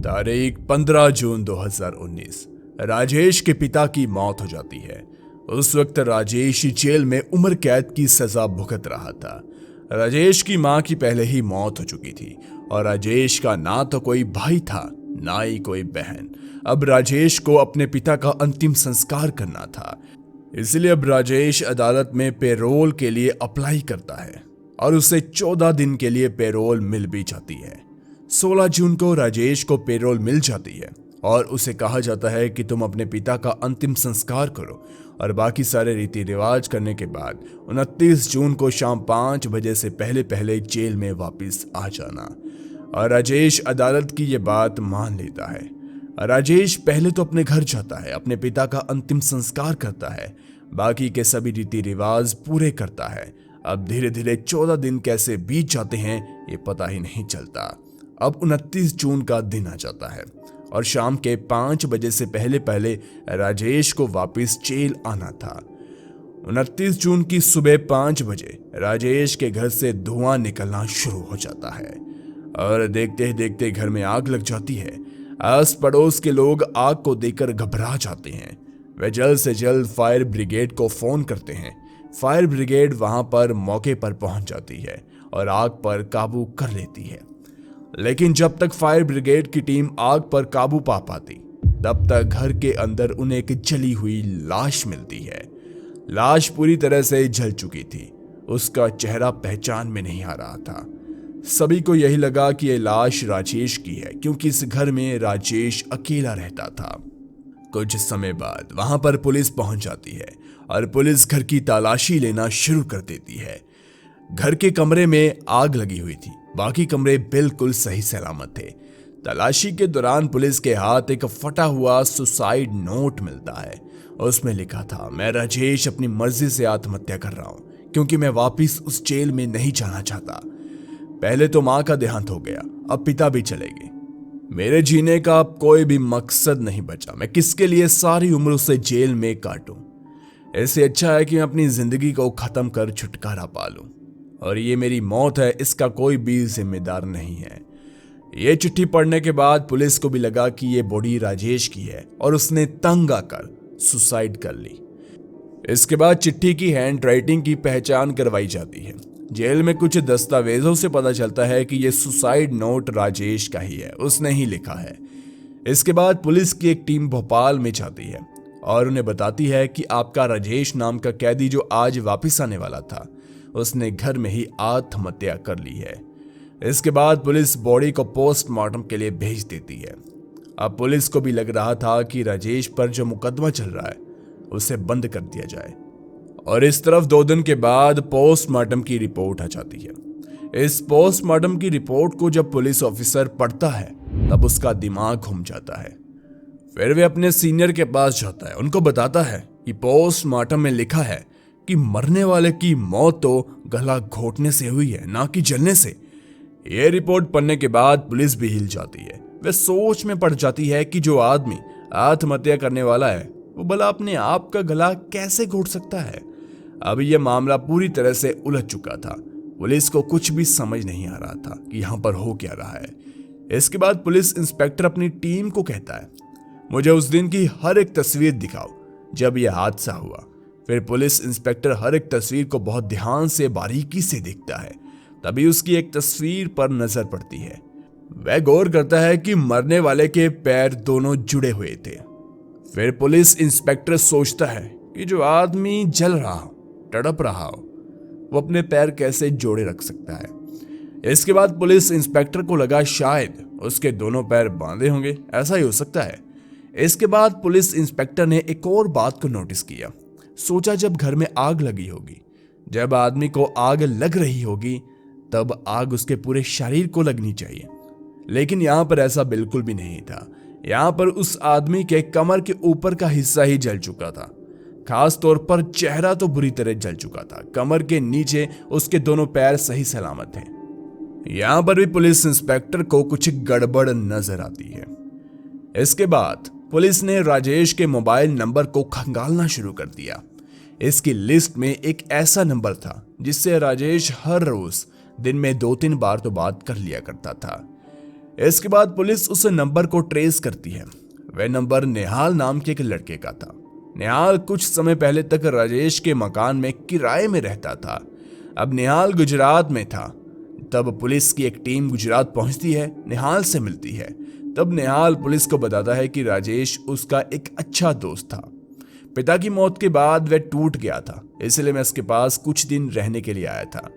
तारीख 15 जून 2019। राजेश के पिता की मौत हो जाती है। उस वक्त राजेश जेल में उम्र कैद की सजा भुगत रहा था। राजेश की मां की पहले ही मौत हो चुकी थी और राजेश का ना तो कोई भाई था ना ही कोई बहन। अब राजेश को अपने पिता का अंतिम संस्कार करना था, इसलिए अब राजेश अदालत में पेरोल के लिए अप्लाई करता है और उसे 14 दिन के लिए पेरोल मिल भी जाती है। 16 जून को राजेश को पेरोल मिल जाती है और उसे कहा जाता है कि तुम अपने पिता का अंतिम संस्कार करो और बाकी सारे रीति रिवाज करने के बाद 29 जून को शाम 5 बजे से पहले पहले जेल में वापस आ जाना। और राजेश अदालत की ये बात मान लेता है। राजेश पहले तो अपने घर जाता है, अपने पिता का अंतिम संस्कार करता है, बाकी के सभी रीति रिवाज पूरे करता है। अब धीरे धीरे 14 दिन कैसे बीत जाते हैं ये पता ही नहीं चलता। अब 29 जून का दिन आ जाता है और शाम के 5 बजे से पहले पहले राजेश को वापस जेल आना था। 29 जून की सुबह 5 बजे राजेश के घर से धुआं निकलना शुरू हो जाता है और देखते ही देखते घर में आग लग जाती है। आस पड़ोस के लोग आग को देखकर घबरा जाते हैं। वे जल्द से जल्द फायर ब्रिगेड को फोन करते हैं। फायर ब्रिगेड वहां पर मौके पर पहुंच जाती है और आग पर काबू कर लेती है। लेकिन जब तक फायर ब्रिगेड की टीम आग पर काबू पा पाती तब तक घर के अंदर उन्हें एक जली हुई लाश मिलती है। लाश पूरी तरह से जल चुकी थी, उसका चेहरा पहचान में नहीं आ रहा था। सभी को यही लगा कि यह लाश राजेश की है, क्योंकि इस घर में राजेश अकेला रहता था। कुछ समय बाद वहां पर पुलिस पहुंच जाती है और पुलिस घर की तलाशी लेना शुरू कर देती है। घर के कमरे में आग लगी हुई थी, बाकी कमरे बिल्कुल सही सलामत थे। तलाशी के दौरान पुलिस के हाथ एक फटा हुआ सुसाइड नोट मिलता है। उसमें लिखा था, मैं राजेश अपनी मर्जी से आत्महत्या कर रहा हूं क्योंकि मैं वापिस उस जेल में नहीं जाना चाहता। पहले तो मां का देहांत हो गया, अब पिता भी चले गए। मेरे जीने का अब कोई भी मकसद नहीं बचा। मैं किसके लिए सारी उम्र उसे जेल में काटूं? इससे अच्छा है कि मैं अपनी जिंदगी को खत्म कर छुटकारा पा लूं और ये मेरी मौत है, इसका कोई भी जिम्मेदार नहीं है। ये चिट्ठी पढ़ने के बाद पुलिस को भी लगा कि ये बॉडी राजेश की है और उसने तंग आकर सुसाइड कर ली। इसके बाद चिट्ठी की हैंड राइटिंग की पहचान करवाई जाती है। जेल में कुछ दस्तावेजों से पता चलता है कि यह सुसाइड नोट राजेश का ही है, उसने ही लिखा है। इसके बाद पुलिस की एक टीम भोपाल में जाती है और उन्हें बताती है कि आपका राजेश नाम का कैदी जो आज वापस आने वाला था, उसने घर में ही आत्महत्या कर ली है। इसके बाद पुलिस बॉडी को पोस्टमार्टम के लिए भेज देती है। अब पुलिस को भी लग रहा था कि राजेश पर जो मुकदमा चल रहा है उसे बंद कर दिया जाए। और इस तरफ 2 दिन के बाद पोस्टमार्टम की रिपोर्ट आ जाती है। इस पोस्टमार्टम की रिपोर्ट को जब पुलिस ऑफिसर पढ़ता है तब उसका दिमाग घूम जाता है। फिर वे अपने सीनियर के पास जाता है, उनको बताता है कि पोस्टमार्टम में लिखा है कि मरने वाले की मौत तो गला घोटने से हुई है, ना कि जलने से। यह रिपोर्ट पढ़ने के बाद पुलिस भी हिल जाती है। वे सोच में पड़ जाती है कि जो आदमी आत्महत्या करने वाला है वो भला अपने आप का गला कैसे घोट सकता है। अब यह मामला पूरी तरह से उलझ चुका था। पुलिस को कुछ भी समझ नहीं आ रहा था कि यहां पर हो क्या रहा है। इसके बाद पुलिस इंस्पेक्टर अपनी टीम को कहता है, मुझे उस दिन की हर एक तस्वीर दिखाओ जब यह हादसा हुआ। फिर पुलिस इंस्पेक्टर हर एक तस्वीर को बहुत ध्यान से बारीकी से देखता है। तभी उसकी एक तस्वीर पर नजर पड़ती है। वह गौर करता है कि मरने वाले के पैर दोनों जुड़े हुए थे। फिर पुलिस इंस्पेक्टर सोचता है कि जो आदमी जल रहा हो, तड़प रहा हो, वो अपने पैर कैसे जोड़े रख सकता है। इसके बाद पुलिस इंस्पेक्टर को लगा शायद उसके दोनों पैर बांधे होंगे, ऐसा ही हो सकता है। इसके बाद पुलिस इंस्पेक्टर ने एक और बात को नोटिस किया। सोचा जब घर में आग लगी होगी, जब आदमी को आग लग रही होगी, तब आग उसके पूरे शरीर को लगनी चाहिए। लेकिन यहां पर ऐसा बिल्कुल भी नहीं था। यहां पर उस आदमी के कमर के ऊपर का हिस्सा ही जल चुका था। खास तौर पर चेहरा तो बुरी तरह जल चुका था। कमर के नीचे उसके दोनों पैर सही सलामत थे। यहां पर भी पुलिस इंस्पेक्टर को कुछ गड़बड़ नजर आती है। इसके बाद पुलिस ने राजेश के मोबाइल नंबर को खंगालना शुरू कर दिया। इसकी लिस्ट में एक ऐसा नंबर था जिससे राजेश हर रोज दिन में 2-3 बार तो बात कर लिया करता था। इसके बाद पुलिस उस नंबर को ट्रेस करती है। वह नंबर निहाल नाम के एक लड़के का था। निहाल कुछ समय पहले तक राजेश के मकान में किराए में रहता था। अब निहाल गुजरात में था। तब पुलिस की एक टीम गुजरात पहुंचती है, निहाल से मिलती है। तब निहाल पुलिस को बताता है कि राजेश उसका एक अच्छा दोस्त था। पिता की मौत के बाद वह टूट गया था, इसलिए मैं उसके पास कुछ दिन रहने के लिए आया था।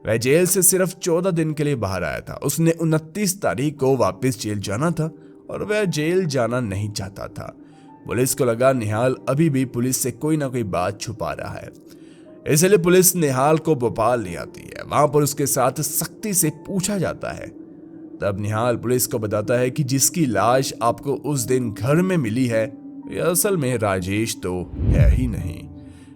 वह जेल से सिर्फ 14 दिन के लिए बाहर आया था। उसने 29 तारीख को वापस जेल जाना था और वह जेल जाना नहीं चाहता था। पुलिस को लगा निहाल अभी भी पुलिस से कोई ना कोई बात छुपा रहा है, इसलिए पुलिस निहाल को भोपाल ले आती है। वहां पर उसके साथ सख्ती से पूछा जाता है। तब निहाल पुलिस को बताता है कि जिसकी लाश आपको उस दिन घर में मिली है, यह असल में राजेश तो है ही नहीं।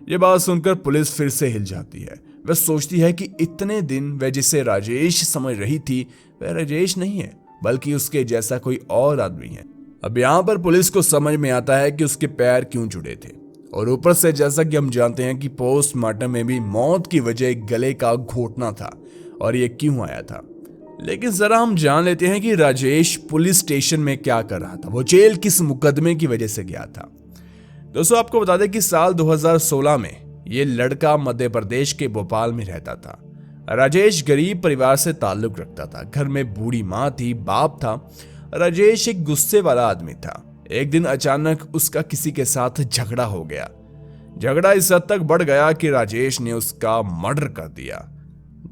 ये बात सुनकर पुलिस फिर से हिल जाती है। वह सोचती है कि इतने दिन वह जिसे राजेश समझ रही थी, वह राजेश नहीं है, बल्कि उसके जैसा कोई और आदमी है। अब यहाँ पर पुलिस को समझ में आता है कि उसके पैर क्यों जुड़े थे, और ऊपर से जैसा कि हम जानते हैं कि पोस्टमार्टम में भी मौत की वजह गले का घोटना था, और ये क्यों आया था। लेकिन जरा हम जान लेते हैं कि राजेश पुलिस स्टेशन में क्या कर रहा था, वो जेल किस मुकदमे की वजह से गया था। दोस्तों, आपको बता दें कि साल 2016 में ये लड़का मध्य प्रदेश के भोपाल में रहता था। राजेश गरीब परिवार से ताल्लुक रखता था। घर में बूढ़ी माँ थी, बाप था। राजेश एक गुस्से वाला आदमी था। एक दिन अचानक उसका किसी के साथ झगड़ा हो गया। झगड़ा इस हद तक बढ़ गया कि राजेश ने उसका मर्डर कर दिया।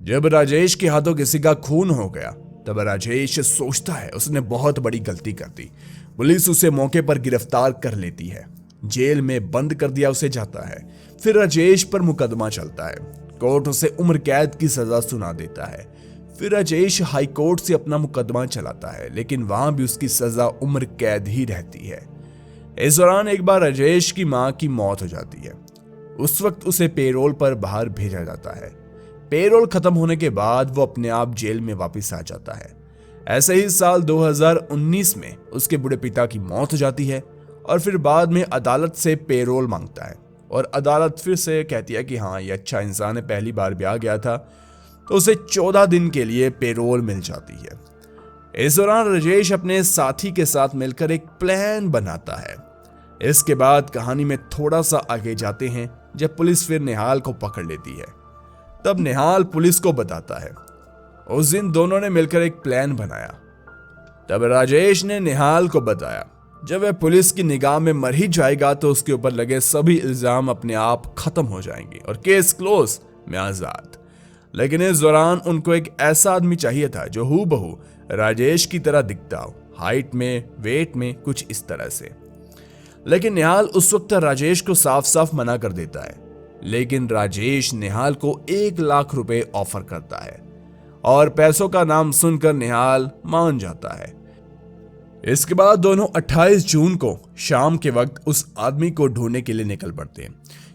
जब राजेश के हाथों किसी का खून हो गया, तब राजेश सोचता है उसने बहुत बड़ी गलती कर दी। पुलिस उसे मौके पर गिरफ्तार कर लेती है, जेल में बंद कर दिया उसे जाता है। फिर राजेश पर मुकदमा चलता है। कोर्ट उसे उम्र कैद की सजा सुना देता है। फिर राजेश हाई कोर्ट से अपना मुकदमा चलाता है, लेकिन वहां भी उसकी सजा उम्र कैद ही रहती है। इस दौरान एक बार राजेश की मां की मौत हो जाती है। उस वक्त उसे पेरोल पर बाहर भेजा जाता है। पेरोल खत्म होने के बाद वो अपने आप जेल में वापस आ जाता है। ऐसे ही साल 2019 में उसके बूढ़े पिता की मौत हो जाती है, और फिर बाद में अदालत से पेरोल मांगता है, और अदालत फिर से कहती है कि हाँ, ये अच्छा इंसान है, पहली बार ब्याह गया था, तो उसे 14 दिन के लिए पेरोल मिल जाती है। इस दौरान राजेश अपने साथी के साथ मिलकर एक प्लान बनाता है। इसके बाद कहानी में थोड़ा सा आगे जाते हैं, जब पुलिस फिर निहाल को पकड़ लेती है। तब निहाल पुलिस को बताता है उस दिन दोनों ने मिलकर एक प्लान बनाया। तब राजेश ने निहाल को बताया जब वह पुलिस की निगाह में मर ही जाएगा तो उसके ऊपर लगे सभी इल्जाम अपने आप खत्म हो जाएंगे और केस क्लोज में आजाद। लेकिन इस दौरान उनको एक ऐसा आदमी चाहिए था जो हूबहू राजेश की तरह दिखता हो, हाइट में, वेट में, कुछ इस तरह से। लेकिन निहाल उस वक्त राजेश को साफ साफ मना कर देता है। लेकिन राजेश निहाल को 1 लाख रुपए ऑफर करता है और पैसों का नाम सुनकर निहाल मान जाता है। इसके बाद दोनों 28 जून को शाम के वक्त उस आदमी को ढूंढने के लिए निकल पड़ते हैं,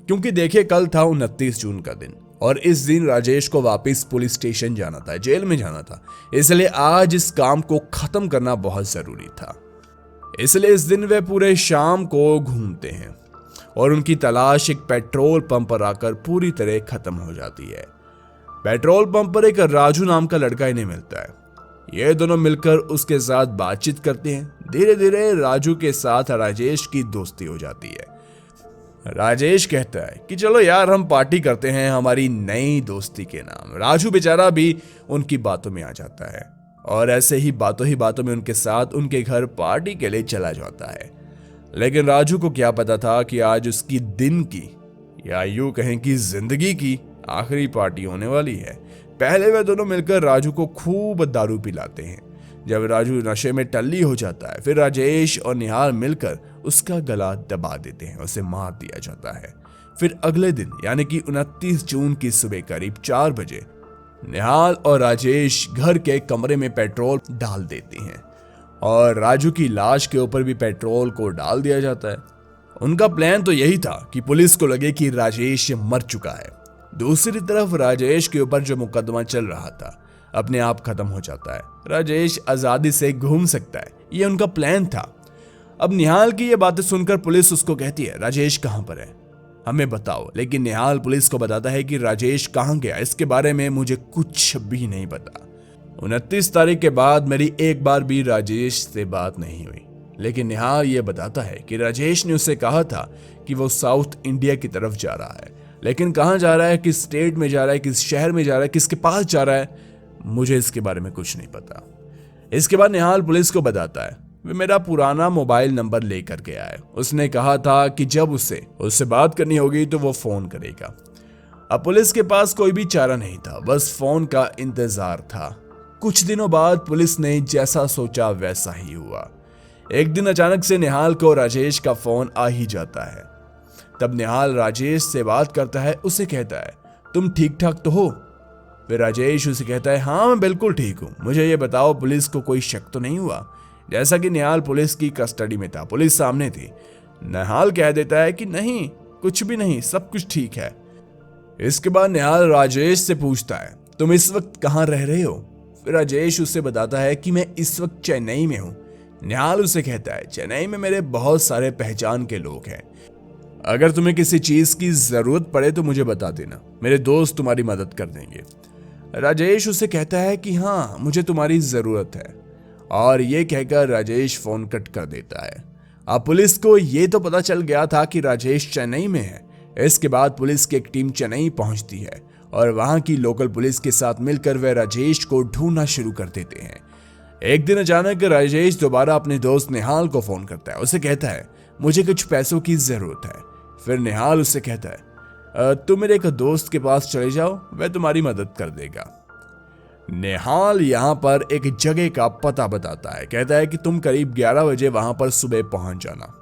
क्योंकि देखिए कल था 29 जून का दिन और इस दिन राजेश को वापस पुलिस स्टेशन जाना था, जेल में जाना था। इसलिए आज इस काम को खत्म करना बहुत जरूरी था। इसलिए इस दिन वे पूरे शाम को घूमते हैं और उनकी तलाश एक पेट्रोल पंप पर आकर पूरी तरह खत्म हो जाती है। पेट्रोल पंप पर एक राजू नाम का लड़का इन्हें मिलता है। ये दोनों मिलकर उसके साथ बातचीत करते हैं। धीरे धीरे राजू के साथ राजेश की दोस्ती हो जाती है। राजेश कहता है कि चलो यार हम पार्टी करते हैं हमारी नई दोस्ती के नाम। राजू बेचारा भी उनकी बातों में आ जाता है और ऐसे ही बातों में उनके साथ उनके घर पार्टी के लिए चला जाता है। लेकिन राजू को क्या पता था कि आज उसकी दिन की या यूं कहें कि जिंदगी की आखिरी पार्टी होने वाली है। पहले वे दोनों मिलकर राजू को खूब दारू पिलाते हैं। जब राजू नशे में टल्ली हो जाता है, फिर राजेश और निहाल मिलकर उसका गला दबा देते हैं, उसे मार दिया जाता है। फिर अगले दिन यानी कि 29 जून की सुबह करीब 4 बजे निहाल और राजेश घर के कमरे में पेट्रोल डाल देते हैं और राजू की लाश के ऊपर भी पेट्रोल को डाल दिया जाता है। उनका प्लान तो यही था कि पुलिस को लगे कि राजेश मर चुका है। दूसरी तरफ राजेश के ऊपर जो मुकदमा चल रहा था अपने आप खत्म हो जाता है। राजेश आजादी से घूम सकता है, ये उनका प्लान था। अब निहाल की ये बातें सुनकर पुलिस उसको कहती है राजेश कहां पर है, हमें बताओ। लेकिन निहाल पुलिस को बताता है कि राजेश कहां गया इसके बारे में मुझे कुछ भी नहीं पता। 29 तारीख के बाद मेरी एक बार भी राजेश से बात नहीं हुई, लेकिन निहाल ये बताता है कि राजेश ने उसे कहा था कि वो साउथ इंडिया की तरफ जा रहा है, लेकिन कहाँ जा रहा है, किस स्टेट में जा रहा है, किस शहर में जा रहा है, किसके पास जा रहा है, मुझे इसके बारे में कुछ नहीं पता। इसके बाद निहाल पुलिस को बताता है वे मेरा पुराना मोबाइल नंबर लेकर गया है। उसने कहा था कि जब उससे बात करनी होगी तो वो फोन करेगा। अब पुलिस के पास कोई भी चारा नहीं था, बस फोन का इंतजार था। कुछ दिनों बाद पुलिस ने जैसा सोचा वैसा ही हुआ। एक दिन अचानक से निहाल को राजेश का फोन आ ही जाता है। तब निहाल राजेश से बात करता है, उसे कहता है तुम ठीक ठाक तो हो? फिर राजेश उसे कहता है हाँ मैं बिल्कुल ठीक हूँ, मुझे ये बताओ पुलिस को कोई शक तो नहीं हुआ? जैसा कि निहाल पुलिस की कस्टडी में था, पुलिस सामने थी, निहाल कह देता है कि नहीं कुछ भी नहीं, सब कुछ ठीक है। इसके बाद निहाल राजेश से पूछता है तुम इस वक्त कहाँ रह रहे हो? फिर राजेश उसे बताता है कि मैं इस वक्त चेन्नई में हूँ। निहाल उसे कहता है चेन्नई में मेरे बहुत सारे पहचान के लोग हैं, अगर तुम्हें किसी चीज की जरूरत पड़े तो मुझे बता देना, मेरे दोस्त तुम्हारी मदद कर देंगे। राजेश उसे कहता है कि हाँ मुझे तुम्हारी जरूरत है, और ये कहकर राजेश फोन कट कर देता है। अब पुलिस को ये तो पता चल गया था कि राजेश चेन्नई में है। इसके बाद पुलिस की एक टीम चेन्नई पहुंचती है और वहां की लोकल पुलिस के साथ मिलकर वे राजेश को ढूंढना शुरू कर देते हैं। एक दिन अचानक राजेश दोबारा अपने दोस्त निहाल को फोन करता है। उसे कहता है मुझे कुछ पैसों की जरूरत है। फिर निहाल उससे कहता है तुम मेरे एक दोस्त के पास चले जाओ, वह तुम्हारी मदद कर देगा। निहाल यहाँ पर एक जगह का पता बताता है, कहता है कि तुम करीब 11 बजे वहां पर सुबह पहुंच जाना,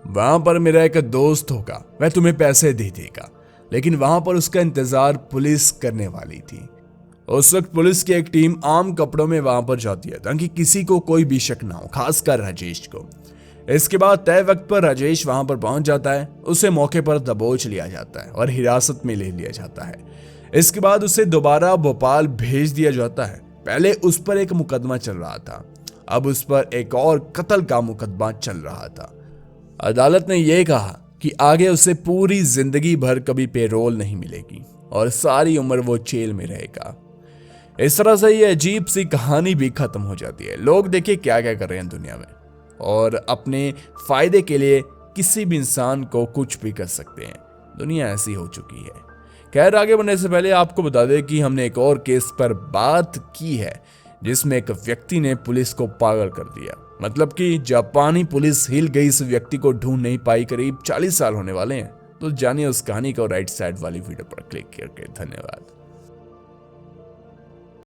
वहां पर मेरा एक दोस्त होगा, वह तुम्हें पैसे दे देगा। लेकिन वहां पर उसका इंतजार पुलिस करने वाली थी। उस वक्त पुलिस की एक टीम आम कपड़ों में वहां पर जाती है ताकि किसी को कोई भी शक ना हो, खासकर राजेश को। इसके बाद तय वक्त पर राजेश वहां पर पहुंच जाता है, उसे मौके पर दबोच लिया जाता है और हिरासत में ले लिया जाता है। इसके बाद उसे दोबारा भोपाल भेज दिया जाता है। पहले उस पर एक मुकदमा चल रहा था, अब उस पर एक और कत्ल का मुकदमा चल रहा था। अदालत ने यह कहा कि आगे उसे पूरी जिंदगी भर कभी पेरोल नहीं मिलेगी और सारी उम्र वो जेल में रहेगा। इस तरह से ये अजीब सी कहानी भी खत्म हो जाती है। लोग देखिए क्या क्या कर रहे हैं दुनिया में, और अपने फायदे के लिए किसी भी इंसान को कुछ भी कर सकते हैं। दुनिया ऐसी हो चुकी है। खैर, आगे बढ़ने से पहले आपको बता दें कि हमने एक और केस पर बात की है जिसमें एक व्यक्ति ने पुलिस को पागल कर दिया। मतलब कि जापानी पुलिस हिल गई, इस व्यक्ति को ढूंढ नहीं पाई। करीब 40 साल होने वाले हैं। तो जानिए उस कहानी को राइट साइड वाली वीडियो पर क्लिक करके। धन्यवाद।